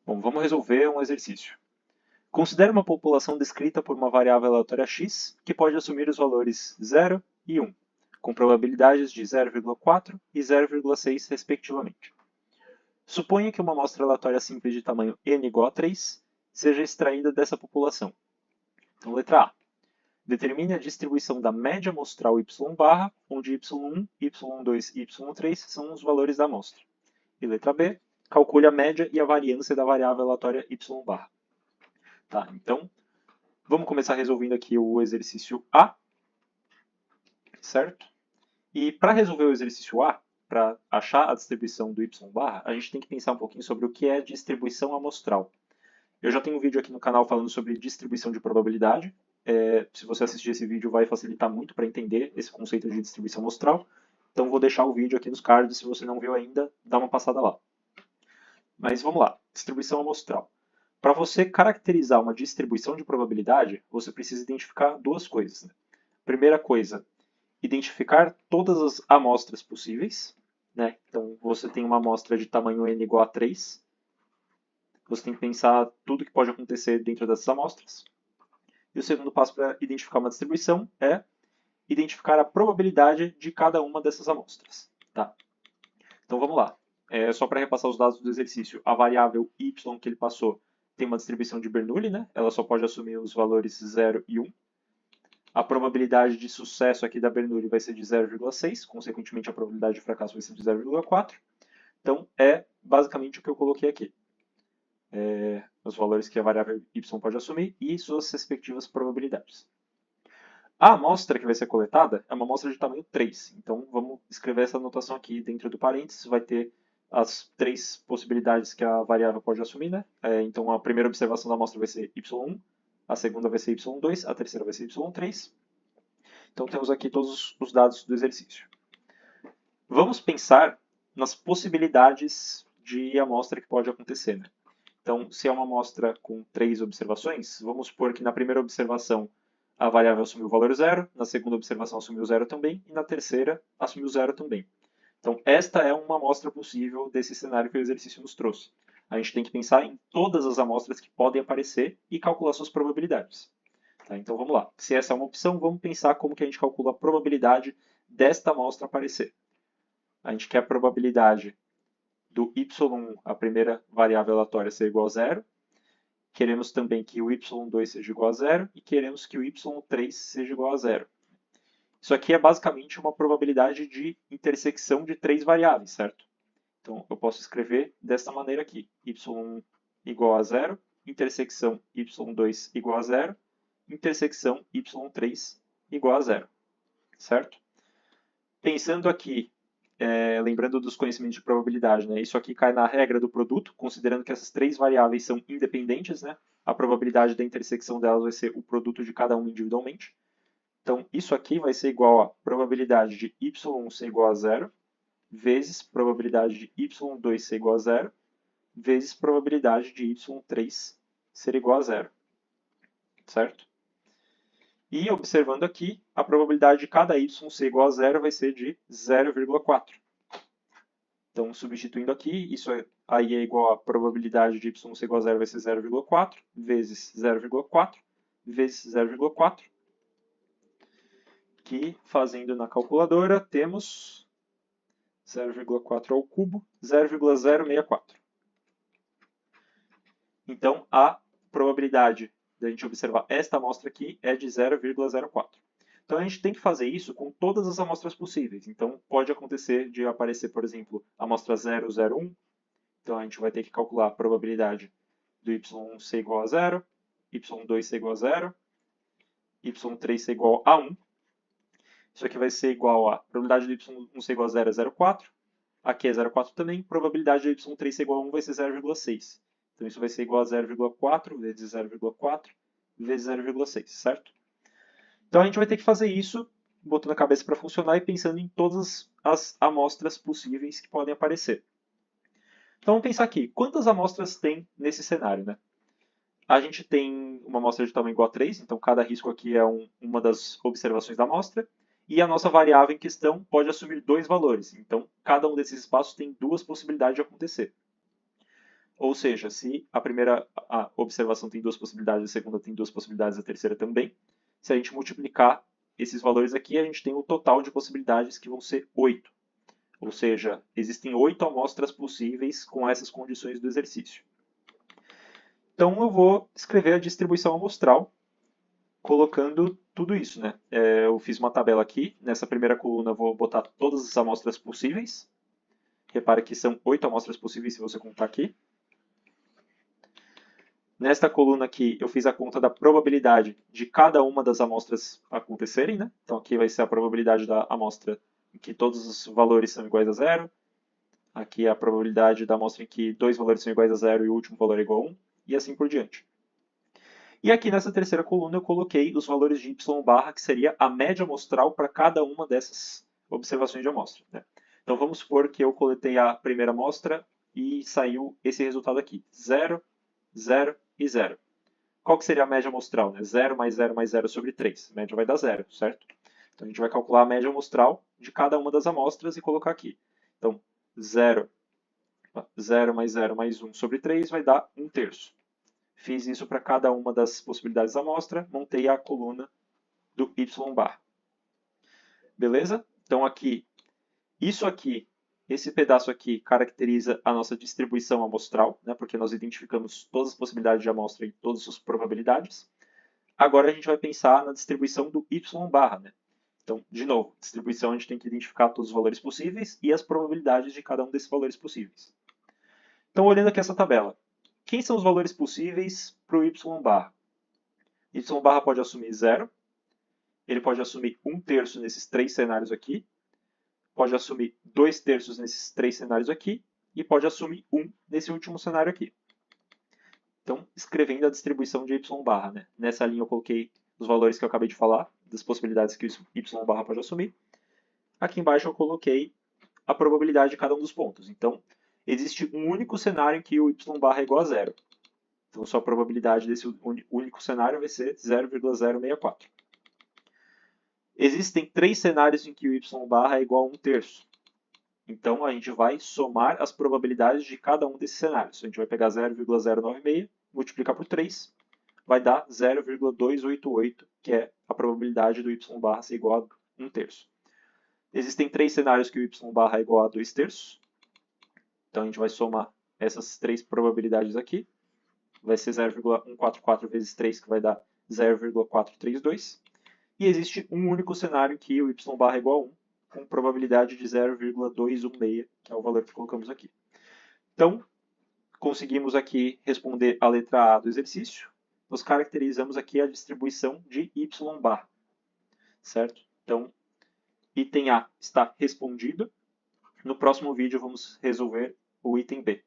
Bom, vamos resolver um exercício. Considere uma população descrita por uma variável aleatória x que pode assumir os valores 0 e 1, com probabilidades de 0,4 e 0,6 respectivamente. Suponha que uma amostra aleatória simples de tamanho n igual a 3 seja extraída dessa população. Então, letra A. Determine a distribuição da média amostral y barra, onde y1, y2 e y3 são os valores da amostra. E letra B. Calcule a média e a variância da variável aleatória y barra. Tá, então, vamos começar resolvendo aqui o exercício A, certo? E para resolver o exercício A, para achar a distribuição do y barra, a gente tem que pensar um pouquinho sobre o que é distribuição amostral. Eu já tenho um vídeo aqui no canal falando sobre distribuição de probabilidade. Se você assistir esse vídeo, vai facilitar muito para entender esse conceito de distribuição amostral. Então, vou deixar o vídeo aqui nos cards. Se você não viu ainda, dá uma passada lá. Mas vamos lá, distribuição amostral. Para você caracterizar uma distribuição de probabilidade, você precisa identificar duas coisas. Né? Primeira coisa, identificar todas as amostras possíveis. Né? Então, você tem uma amostra de tamanho n igual a 3. Você tem que pensar tudo que pode acontecer dentro dessas amostras. E o segundo passo para identificar uma distribuição é identificar a probabilidade de cada uma dessas amostras. Tá? Então, vamos lá. Só para repassar os dados do exercício, a variável y que ele passou tem uma distribuição de Bernoulli, né? Ela só pode assumir os valores 0 e 1. A probabilidade de sucesso aqui da Bernoulli vai ser de 0,6, consequentemente a probabilidade de fracasso vai ser de 0,4. Então, é basicamente o que eu coloquei aqui. Os valores que a variável y pode assumir e suas respectivas probabilidades. A amostra que vai ser coletada é uma amostra de tamanho 3. Então, vamos escrever essa anotação aqui dentro do parênteses. Vai ter as três possibilidades que a variável pode assumir, né? Então, a primeira observação da amostra vai ser y1, a segunda vai ser y2, a terceira vai ser y3. Então, temos aqui todos os dados do exercício. Vamos pensar nas possibilidades de amostra que pode acontecer. Né? Então, se é uma amostra com 3 observações, vamos supor que na primeira observação a variável assumiu o valor 0, na segunda observação assumiu 0 também, e na terceira assumiu 0 também. Então, esta é uma amostra possível desse cenário que o exercício nos trouxe. A gente tem que pensar em todas as amostras que podem aparecer e calcular suas probabilidades. Tá? Então, vamos lá. Se essa é uma opção, vamos pensar como que a gente calcula a probabilidade desta amostra aparecer. A gente quer a probabilidade do y1, a primeira variável aleatória, ser igual a 0. Queremos também que o y2 seja igual a 0 e queremos que o y3 seja igual a 0. Isso aqui é basicamente uma probabilidade de intersecção de três variáveis, certo? Então, eu posso escrever desta maneira aqui. y1 igual a 0, intersecção y2 igual a 0, intersecção y3 igual a 0. Certo? Pensando aqui, lembrando dos conhecimentos de probabilidade, né? Isso aqui cai na regra do produto, considerando que essas três variáveis são independentes. Né? A probabilidade da intersecção delas vai ser o produto de cada uma individualmente. Então, isso aqui vai ser igual a probabilidade de y1 ser igual a 0, vezes probabilidade de y2 ser igual a 0, vezes probabilidade de y3 ser igual a 0. Certo? E, observando aqui, a probabilidade de cada y ser igual a 0 vai ser de 0,4. Então, substituindo aqui, isso aí é igual a probabilidade de y ser igual a 0 vai ser 0,4, vezes 0,4, vezes 0,4. Que, fazendo na calculadora, temos 0,4 ao cubo, 0,064. Então, a probabilidade da gente observar esta amostra aqui é de 0,04. Então, a gente tem que fazer isso com todas as amostras possíveis. Então, pode acontecer de aparecer, por exemplo, a amostra 0,01. Então, a gente vai ter que calcular a probabilidade do y1 ser igual a 0, y2 ser igual a 0, y3 ser igual a 1. Isso aqui vai ser igual a probabilidade de y1 ser igual a 0 é 0,4. Aqui é 0,4 também. Probabilidade de y3 ser igual a 1 vai ser 0,6. Então, isso vai ser igual a 0,4 vezes 0,4 vezes 0,6, certo? Então, a gente vai ter que fazer isso, botando a cabeça para funcionar e pensando em todas as amostras possíveis que podem aparecer. Então, vamos pensar aqui. Quantas amostras tem nesse cenário? Né? A gente tem uma amostra de tamanho igual a 3, então cada risco aqui é uma das observações da amostra. E a nossa variável em questão pode assumir dois valores. Então, cada um desses espaços tem duas possibilidades de acontecer. Ou seja, se a primeira observação tem duas possibilidades, a segunda tem duas possibilidades, a terceira também, se a gente multiplicar esses valores aqui, a gente tem o total de possibilidades que vão ser 8. Ou seja, existem 8 amostras possíveis com essas condições do exercício. Então eu vou escrever a distribuição amostral colocando tudo isso, né? Eu fiz uma tabela aqui. Nessa primeira coluna eu vou botar todas as amostras possíveis. Repare que são 8 amostras possíveis se você contar aqui. Nesta coluna aqui eu fiz a conta da probabilidade de cada uma das amostras acontecerem, né? Então aqui vai ser a probabilidade da amostra em que todos os valores são iguais a zero. Aqui é a probabilidade da amostra em que dois valores são iguais a zero e o último valor é igual a 1, e assim por diante. E aqui nessa terceira coluna eu coloquei os valores de y barra, que seria a média amostral para cada uma dessas observações de amostra, né? Então vamos supor que eu coletei a primeira amostra e saiu esse resultado aqui, 0, 0 e 0. Qual que seria a média amostral, né? 0 mais 0 mais 0 sobre 3. A média vai dar 0, certo? Então a gente vai calcular a média amostral de cada uma das amostras e colocar aqui. Então 0 mais 0 mais 1 sobre 3 vai dar 1/3. Fiz isso para cada uma das possibilidades da amostra, montei a coluna do y bar. Beleza? Então aqui, isso aqui, esse pedaço aqui caracteriza a nossa distribuição amostral, né, porque nós identificamos todas as possibilidades de amostra e todas as probabilidades. Agora a gente vai pensar na distribuição do y barra, né? Então, de novo, distribuição a gente tem que identificar todos os valores possíveis e as probabilidades de cada um desses valores possíveis. Então, olhando aqui essa tabela, quem são os valores possíveis para o y barra? Y barra pode assumir 0, ele pode assumir 1/3 nesses três cenários aqui, pode assumir 2/3 nesses três cenários aqui, e pode assumir 1 nesse último cenário aqui. Então, escrevendo a distribuição de y barra, né? Nessa linha eu coloquei os valores que eu acabei de falar, das possibilidades que o y barra pode assumir. Aqui embaixo eu coloquei a probabilidade de cada um dos pontos. Então, existe um único cenário em que o y barra é igual a 0. Então, sua probabilidade desse único cenário vai ser 0,064. Existem três cenários em que o y barra é igual a 1/3. Então, a gente vai somar as probabilidades de cada um desses cenários. A gente vai pegar 0,096, multiplicar por 3, vai dar 0,288, que é a probabilidade do y barra ser igual a 1/3. Existem três cenários que o y barra é igual a 2/3. Então, a gente vai somar essas três probabilidades aqui. Vai ser 0,144 vezes 3, que vai dar 0,432. E existe um único cenário em que o y barra é igual a 1, com probabilidade de 0,216, que é o valor que colocamos aqui. Então, conseguimos aqui responder a letra A do exercício. Nós caracterizamos aqui a distribuição de y bar, certo? Então, item A está respondido. No próximo vídeo, vamos resolver o item B.